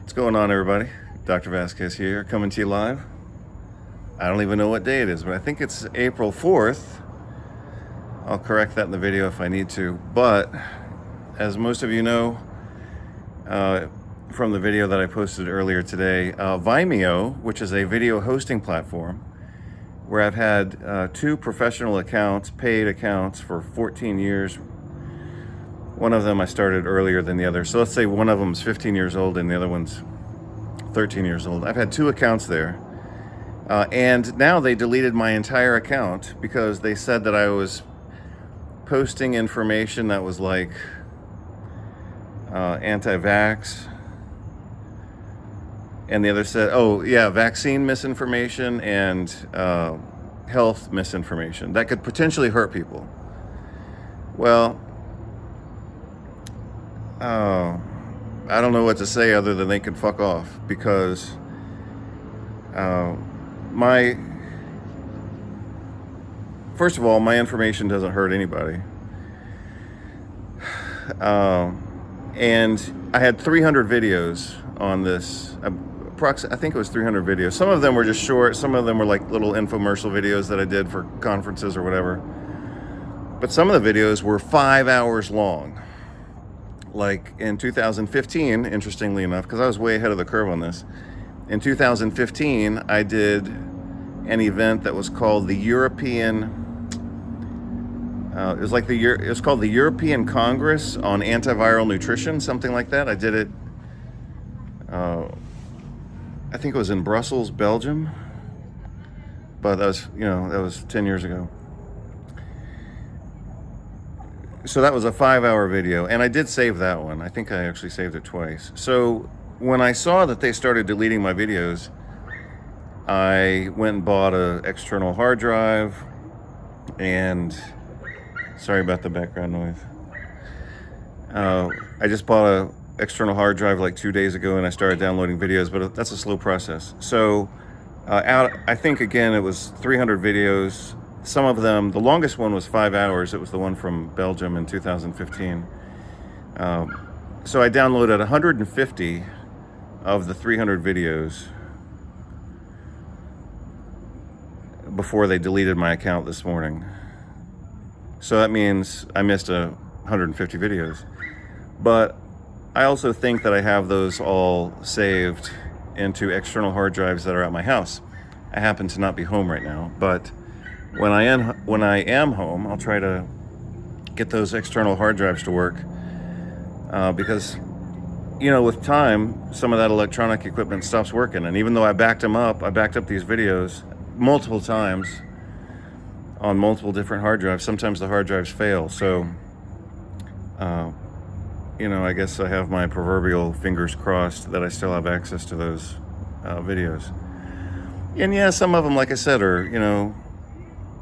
What's going on, everybody? Dr. Vasquez here, coming to you live. I don't even know what day it is, but I think it's April 4th. I'll correct that in the video if I need to. But as most of you know, from the video that I posted earlier today, Vimeo, which is a video hosting platform, where I've had two professional accounts, paid accounts, for 14 years. One of them I started earlier than the other. So let's say one of them's 15 years old and the other one's 13 years old. I've had two accounts there. And now they deleted my entire account because they said that I was posting information that was like anti-vax. And the other said, oh yeah, vaccine misinformation and health misinformation that could potentially hurt people. Well, I don't know what to say other than they can fuck off, because first of all, my information doesn't hurt anybody. And I had 300 videos on this. I think it was 300 videos. Some of them were just short. Some of them were like little infomercial videos that I did for conferences or whatever. But some of the videos were 5 hours long. Like in 2015, interestingly enough, because I was way ahead of the curve on this. In 2015, I did an event that was called the European. It was called the European Congress on Antiviral Nutrition, something like that. I did it. I think it was in Brussels, Belgium. But that was 10 years ago. So that was a 5-hour video, and I did save that one. I think I actually saved it twice. So when I saw that they started deleting my videos, I went and bought an external hard drive, and sorry about the background noise. I just bought an external hard drive like 2 days ago, and I started downloading videos, but that's a slow process. So I think, again, it was 300 videos. Some of them, the longest one was 5 hours. It was the one from Belgium in 2015. So I downloaded 150 of the 300 videos before they deleted my account this morning. So that means I missed 150 videos. But I also think that I have those all saved into external hard drives that are at my house. I happen to not be home right now, but when I am home, I'll try to get those external hard drives to work, because, with time, some of that electronic equipment stops working. And even though I backed up these videos multiple times on multiple different hard drives, sometimes the hard drives fail. So, I guess I have my proverbial fingers crossed that I still have access to those videos. And yeah, some of them, like I said, are,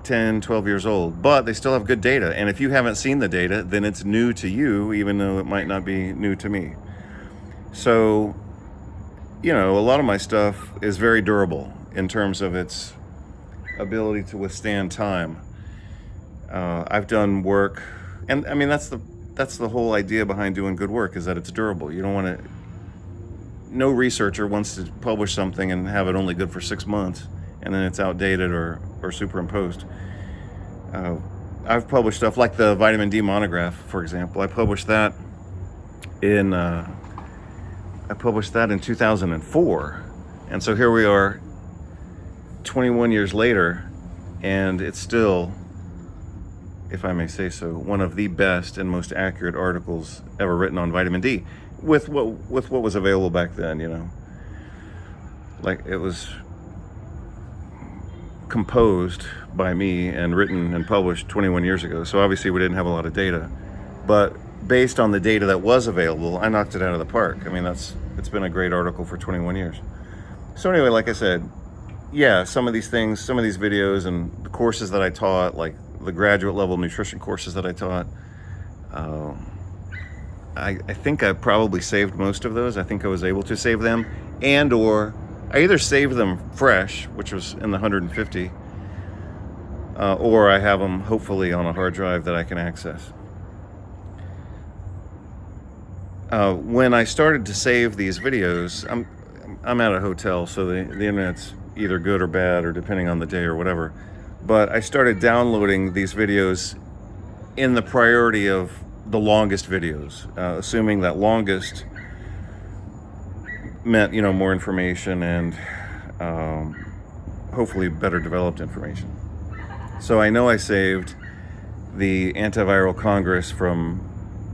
10, 12 years old, but they still have good data. And if you haven't seen the data, then it's new to you, even though it might not be new to me. So, a lot of my stuff is very durable in terms of its ability to withstand time. I've done work, and I mean, that's the whole idea behind doing good work, is that it's durable. You don't want to, no researcher wants to publish something and have it only good for 6 months and then it's outdated or superimposed. I've published stuff like the vitamin D monograph, for example. I published that in 2004, and so here we are 21 years later, and it's still, if I may say so, one of the best and most accurate articles ever written on vitamin D, with what was available back then. Like, it was composed by me and written and published 21 years ago. So obviously we didn't have a lot of data, but based on the data that was available, I knocked it out of the park. I mean, it's been a great article for 21 years. So anyway, like I said, yeah, some of these things, some of these videos and the courses that I taught, like the graduate level nutrition courses that I taught, I think I probably saved most of those. I think I was able to save them, or I either saved them fresh, which was in the 150, or I have them hopefully on a hard drive that I can access. When I started to save these videos, I'm at a hotel, so the internet's either good or bad, or depending on the day or whatever. But I started downloading these videos in the priority of the longest videos, assuming that longest meant, more information and hopefully better developed information. So I know I saved the antiviral congress from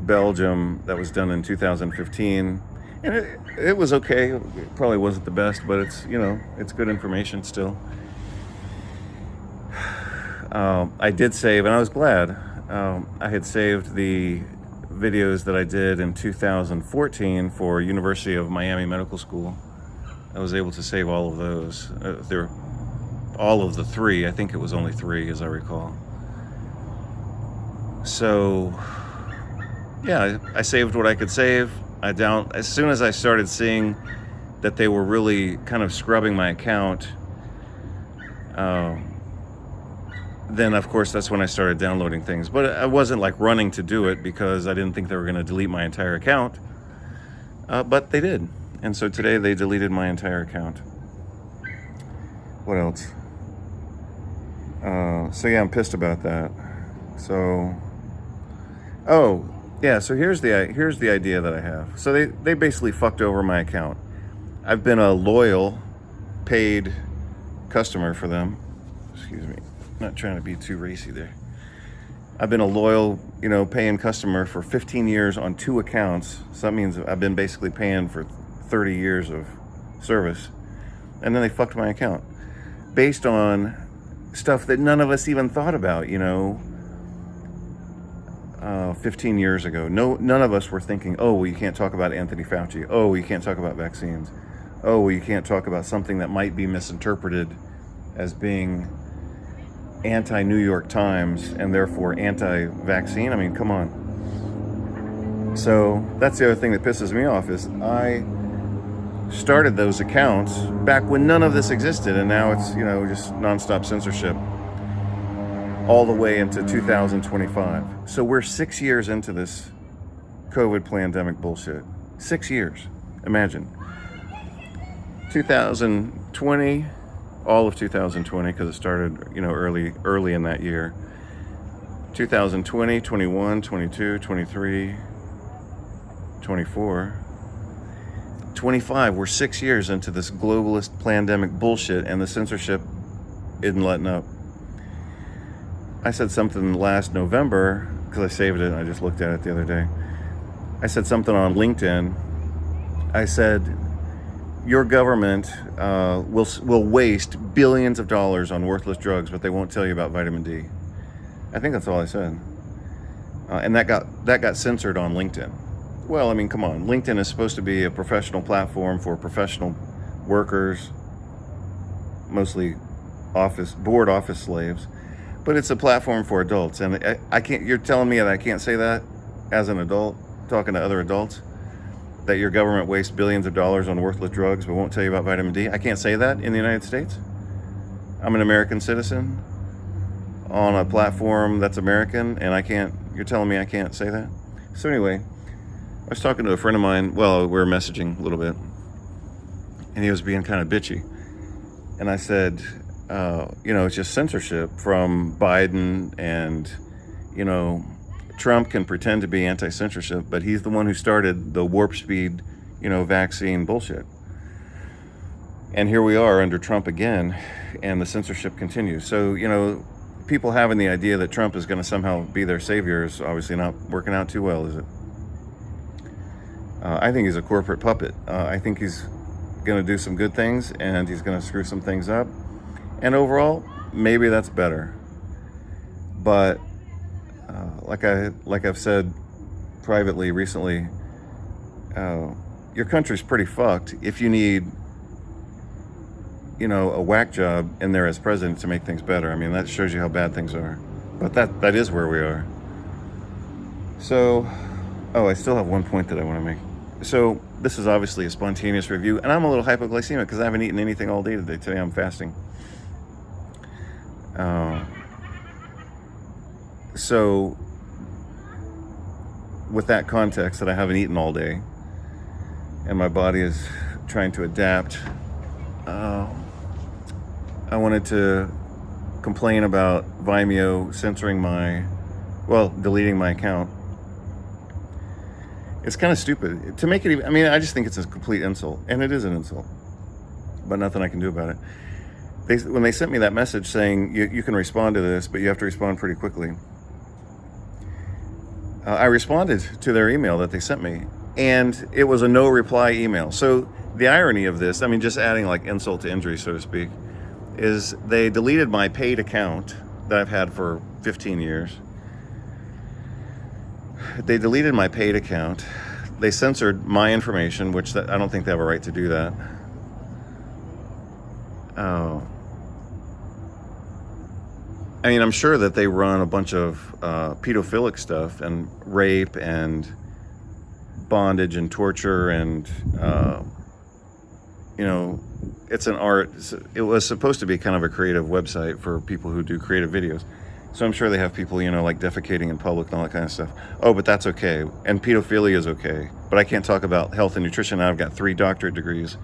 Belgium that was done in 2015, and it was okay. It probably wasn't the best, but it's good information still. I did save, and I was glad. I had saved the videos that I did in 2014 for University of Miami Medical School. I was able to save all of those. They're all of the three. I think it was only three, as I recall. So, yeah, I saved what I could save. As soon as I started seeing that they were really kind of scrubbing my account, then of course that's when I started downloading things. But I wasn't like running to do it because I didn't think they were going to delete my entire account. But they did. And so today they deleted my entire account. What else? So yeah, I'm pissed about that. So, oh yeah. So here's the idea that I have. So they basically fucked over my account. I've been a loyal, paid customer for them. Excuse me. Not trying to be too racy there. I've been a loyal, paying customer for 15 years on 2 accounts. So that means I've been basically paying for 30 years of service. And then they fucked my account based on stuff that none of us even thought about, 15 years ago. None of us were thinking, oh, well, you can't talk about Anthony Fauci. Oh, well, you can't talk about vaccines. Oh, well, you can't talk about something that might be misinterpreted as being anti-New York Times and therefore anti-vaccine. I mean, come on. So that's the other thing that pisses me off is I started those accounts back when none of this existed, and now it's, just nonstop censorship all the way into 2025. So we're 6 years into this COVID pandemic bullshit. 6 years. Imagine. 2020, all of 2020, because it started, early in that year. 2020, 21, 22, 23, 24, 25. We're 6 years into this globalist pandemic bullshit, and the censorship isn't letting up. I said something last November, because I saved it and I just looked at it the other day. I said something on LinkedIn. I said, your government will waste billions of dollars on worthless drugs, but they won't tell you about vitamin D. I think that's all I said. And that got censored on LinkedIn. Well, I mean, come on. LinkedIn is supposed to be a professional platform for professional workers, mostly board office slaves, but it's a platform for adults. And I can't. You're telling me that I can't say that as an adult, talking to other adults, that your government wastes billions of dollars on worthless drugs but won't tell you about vitamin D? I can't say that in the United States. I'm an American citizen on a platform that's American, and you're telling me I can't say that? So anyway, I was talking to a friend of mine. Well, we were messaging a little bit, and he was being kind of bitchy. And I said, it's just censorship from Biden, and, Trump can pretend to be anti-censorship, but he's the one who started the warp speed, vaccine bullshit. And here we are under Trump again, and the censorship continues. So, people having the idea that Trump is going to somehow be their savior is obviously not working out too well, is it? I think he's a corporate puppet. I think he's going to do some good things, and he's going to screw some things up. And overall, maybe that's better. But like I've said privately recently, your country's pretty fucked if you need, a whack job in there as president to make things better. I mean, that shows you how bad things are. But that is where we are. So, I still have one point that I want to make. So this is obviously a spontaneous review, and I'm a little hypoglycemic because I haven't eaten anything all day today. Today I'm fasting. So with that context that I haven't eaten all day and my body is trying to adapt, I wanted to complain about Vimeo deleting my account. It's kind of stupid to make it even. I mean, I just think it's a complete insult, and it is an insult, but nothing I can do about it. When they sent me that message saying you can respond to this, but you have to respond pretty quickly, I responded to their email that they sent me, and it was a no reply email. So the irony of this, I mean, just adding like insult to injury, so to speak, is they deleted my paid account that I've had for 15 years. They deleted my paid account. They censored my information, which I don't think they have a right to do that. Oh. I mean, I'm sure that they run a bunch of pedophilic stuff and rape and bondage and torture and, it's an art. It was supposed to be kind of a creative website for people who do creative videos. So I'm sure they have people, like defecating in public and all that kind of stuff. Oh, but that's okay. And pedophilia is okay. But I can't talk about health and nutrition. I've got 3 doctorate degrees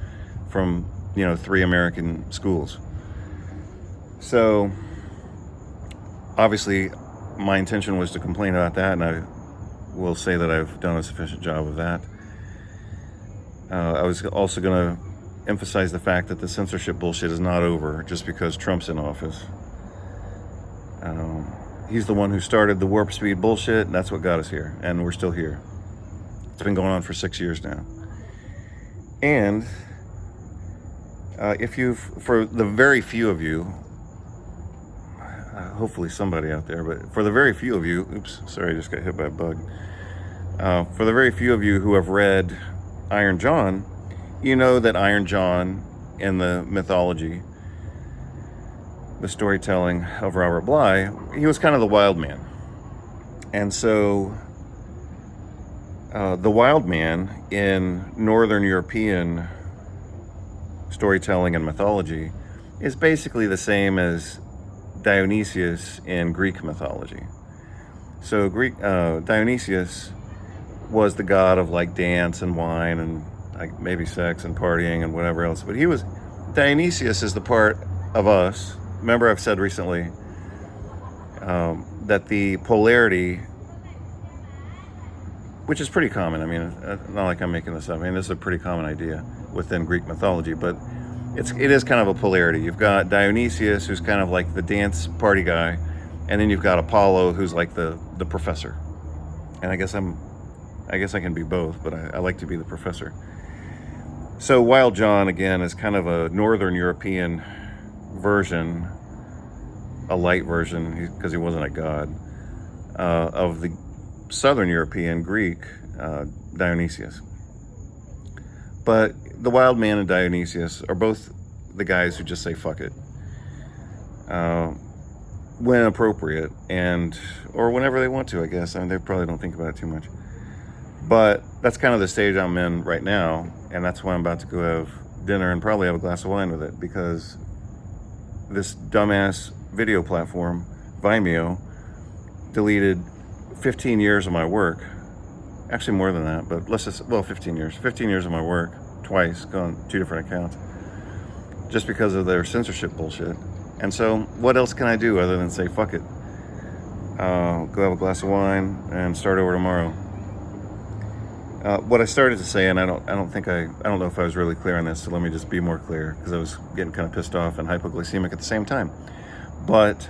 from, 3 American schools. So obviously my intention was to complain about that, and I will say that I've done a sufficient job of that. I was also going to emphasize the fact that the censorship bullshit is not over just because Trump's in office. He's the one who started the warp speed bullshit, and that's what got us here, and we're still here. It's been going on for 6 years now. And for the very few of you, hopefully somebody out there, but for the very few of you, oops, sorry, I just got hit by a bug. For the very few of you who have read Iron John, you know that Iron John in the mythology, the storytelling of Robert Bly, he was kind of the wild man. And so the wild man in Northern European storytelling and mythology is basically the same as Dionysius in Greek mythology. So Dionysius was the god of like dance and wine and like maybe sex and partying and whatever else. But Dionysius is the part of us. Remember, I've said recently that the polarity, which is pretty common. I mean, not like I'm making this up. I mean, this is a pretty common idea within Greek mythology, but it is kind of a polarity. You've got Dionysius, who's kind of like the dance party guy, and then you've got Apollo, who's like the professor. And I guess I can be both, but I like to be the professor. So Wild John, again, is kind of a Northern European version, a light version, because he wasn't a god, of the Southern European Greek Dionysius. But the wild man and Dionysius are both the guys who just say fuck it when appropriate, or whenever they want to, I guess. I mean, they probably don't think about it too much. But that's kind of the stage I'm in right now, and that's why I'm about to go have dinner and probably have a glass of wine with it, because this dumbass video platform, Vimeo, deleted 15 years of my work. Actually more than that, but 15 years. 15 years of my work, twice, on 2 different accounts, just because of their censorship bullshit. And so what else can I do other than say fuck it? Go have a glass of wine and start over tomorrow. What I started to say, and I don't know if I was really clear on this, so let me just be more clear, because I was getting kind of pissed off and hypoglycemic at the same time. But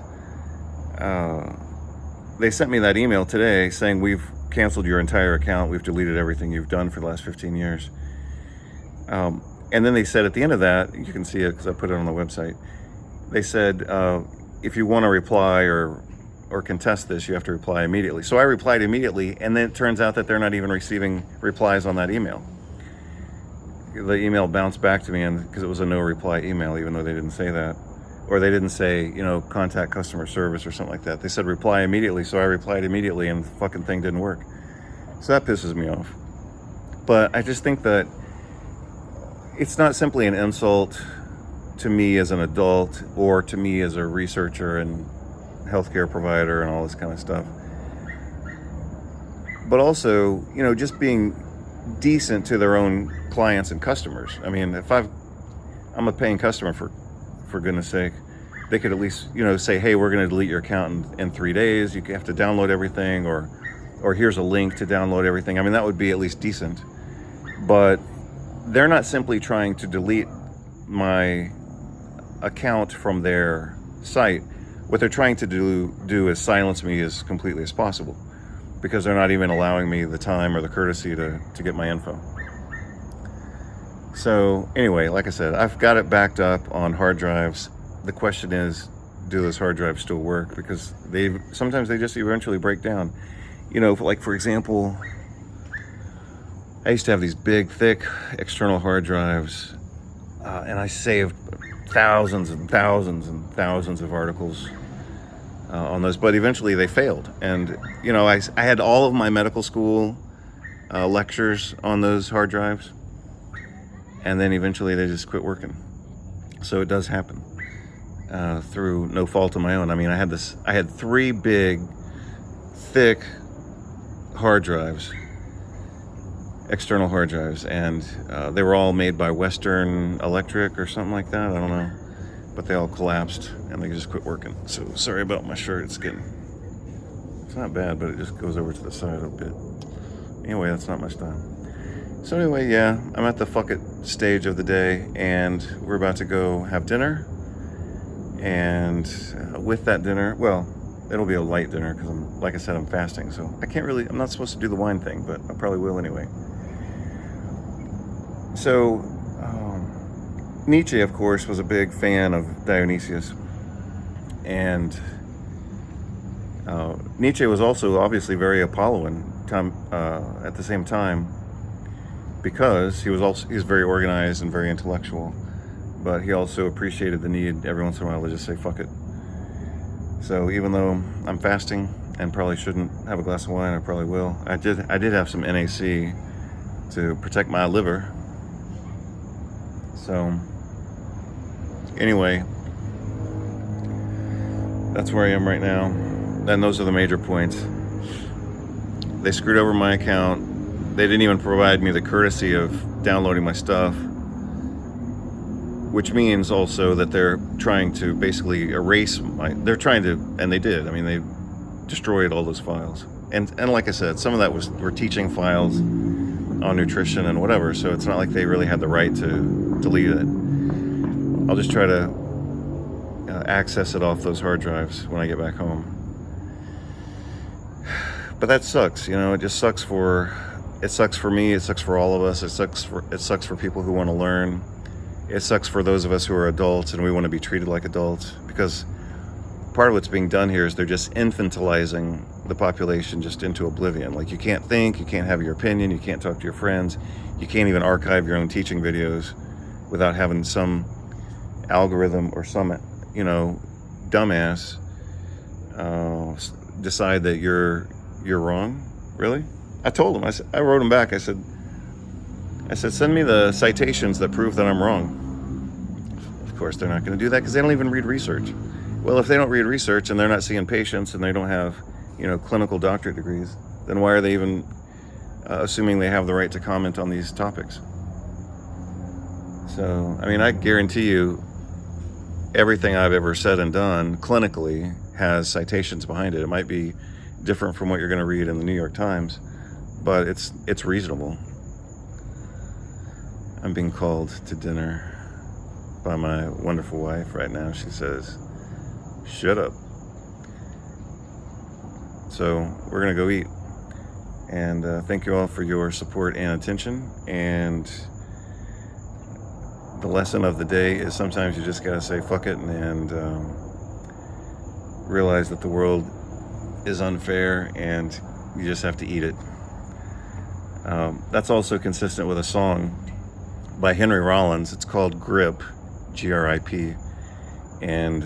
they sent me that email today saying, we've canceled your entire account, we've deleted everything you've done for the last 15 years. And then they said at the end of that, you can see it because I put it on the website, they said, if you want to reply or contest this, you have to reply immediately. So I replied immediately, and then it turns out that they're not even receiving replies on that email. The email bounced back to me, and because it was a no reply email, even though they didn't say that, or they didn't say, contact customer service or something like that. They said reply immediately, so I replied immediately, and the fucking thing didn't work. So that pisses me off. But I just think that it's not simply an insult to me as an adult or to me as a researcher and healthcare provider and all this kind of stuff. but also, you know, just being decent to their own clients and customers. I mean, if I'm a paying customer, for goodness sake, they could at least, you know, say, hey, we're going to delete your account in 3 days. You have to download everything, or here's a link to download everything. I mean, that would be at least decent. But they're not simply trying to delete my account from their site. What they're trying to do is silence me as completely as possible, because they're not even allowing me the time or the courtesy to get my info. So anyway, like I said, I've got it backed up on hard drives. The question is, do those hard drives still work? Because sometimes they just eventually break down. You know, like for example, I used to have these big, thick external hard drives, and I saved thousands and thousands and thousands of articles on those, but eventually they failed. And, you know, I had all of my medical school lectures on those hard drives, and then eventually they just quit working. So it does happen through no fault of my own. I mean, I had 3 big, thick hard drives, external hard drives, and they were all made by Western Electric or something like that. I don't know, but they all collapsed and they just quit working. So sorry about my shirt. It's not bad, but it just goes over to the side a bit. Anyway, that's not much time. So anyway, yeah, I'm at the fuck it stage of the day, and we're about to go have dinner. And with that dinner, well, it'll be a light dinner because like I said, I'm fasting, so I'm not supposed to do the wine thing, but I probably will anyway. So Nietzsche, of course, was a big fan of Dionysius, and Nietzsche was also obviously very Apolloan at the same time, because he's very organized and very intellectual, but he also appreciated the need every once in a while to just say fuck it. So even though I'm fasting and probably shouldn't have a glass of wine, I probably will. I did have some NaC to protect my liver. So anyway, that's where I am right now. And those are the major points. They screwed over my account. They didn't even provide me the courtesy of downloading my stuff, which means also that they're trying to basically erase they're trying to, and they did. I mean, they destroyed all those files. And like I said, some of that were teaching files on nutrition and whatever, so it's not like they really had the right to delete it. I'll just try to access it off those hard drives when I get back home. But that sucks, you know. It just sucks for me. It sucks for all of us. It sucks for people who want to learn. It sucks for those of us who are adults and we want to be treated like adults, because part of what's being done here is they're just infantilizing the population just into oblivion. Like, you can't think, you can't have your opinion, you can't talk to your friends, you can't even archive your own teaching videos without having some algorithm or some, you know, dumbass decide that you're wrong. Really? I told him, I wrote him back, I said, send me the citations that prove that I'm wrong. Of course, they're not going to do that because they don't even read research. Well, if they don't read research and they're not seeing patients and they don't have, you know, clinical doctorate degrees, then why are they even assuming they have the right to comment on these topics? So, I mean, I guarantee you everything I've ever said and done clinically has citations behind it. It might be different from what you're going to read in the New York Times, but it's reasonable. I'm being called to dinner by my wonderful wife right now. She says, shut up. So we're going to go eat. And thank you all for your support and attention. And the lesson of the day is sometimes you just got to say fuck it and realize that the world is unfair and you just have to eat it. That's also consistent with a song by Henry Rollins. It's called Grip, Grip, and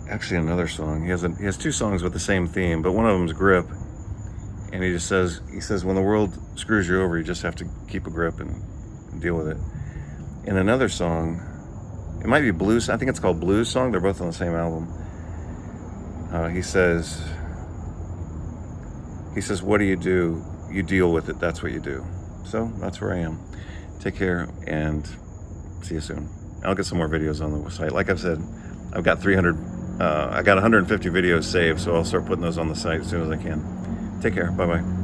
actually another song. He has 2 songs with the same theme, but one of them is Grip, and he says when the world screws you over, you just have to keep a grip and deal with it. In another song, it might be blues. I think it's called Blues Song. They're both on the same album. He says, He says, what do? You deal with it. That's what you do. So that's where I am. Take care and see you soon. I'll get some more videos on the site. Like I've said, I've got 300, I got 150 videos saved, so I'll start putting those on the site as soon as I can. Take care. Bye-bye.